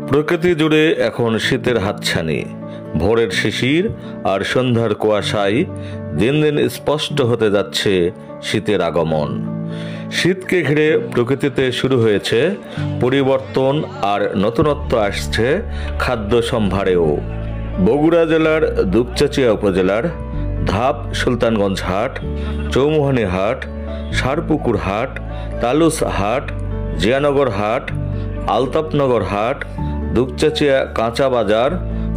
প্রকৃতি জুড়ে এখন শীতের হাতছানি। ভোরের শিশির আর সন্ধ্যার কুয়াশায় দিন দিন স্পষ্ট হতে যাচ্ছে শীতের আগমন। শীতকে ঘিরে প্রকৃতিতে শুরু হয়েছে পরিবর্তন, আর নতুনত্ব আসছে খাদ্য সম্ভারেও। বগুড়া জেলার দুপচাচিয়া উপজেলার ধাপ সুলতানগঞ্জ হাট, চৌমুহনী হাট, সারপুকুর হাট, তালুস হাট, জিয়ানগর হাট, আলতাপনগর হাট, দুপচাচিয়া কাঁচা বাজার,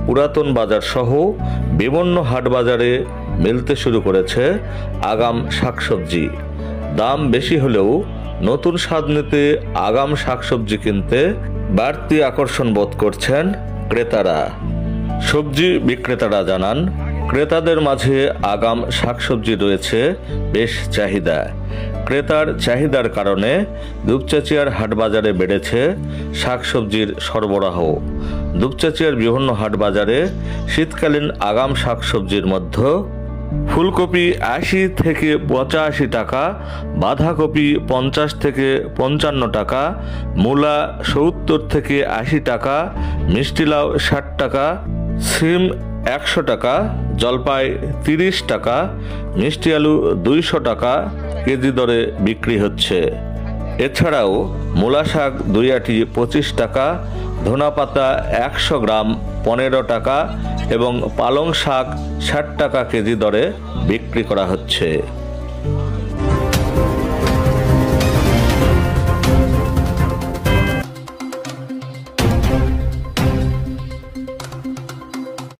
পুরাতন বাজার সহ বিভিন্ন হাট বাজারে মিলতে শুরু করেছে আগাম শাকসবজি। দাম বেশি হলেও নতুন স্বাদ নিতে আগাম শাকসবজি কিনতে বাড়তি আকর্ষণ বোধ করছেন ক্রেতারা। সবজি বিক্রেতারা জানান, ক্রেতাদের মাঝে আগাম শাকসবজি রয়েছে বেশ চাহিদা। ক্রেতার চাহিদার কারণে দুপচাচিয়ার হাটবাজারে বেড়েছে শাকসবজির সরবরাহ। দুপচাচিয়ার বিভিন্ন হাটবাজারে শীতকালীন আগাম শাকসবজির মধ্যে ফুলকপি ৮০ থেকে ৮৫ টাকা, বাঁধাকপি ৫০ থেকে ৫৫ টাকা, মূলা ৭০ থেকে ৮০ টাকা, মিষ্টি লাউ ৬০ টাকা, সিম ১০০ টাকা, জলপাই ৩০ টাকা, মিষ্টি আলু ২০০ টাকা কেজি দরে বিক্রি হচ্ছে। এছাড়াও মূলা শাক ২ আঁটি ২৫ টাকা, ধনেপাতা ১০০ গ্রাম ১৫ টাকা এবং পালং শাক ৬০ টাকা কেজি দরে বিক্রি করা হচ্ছে।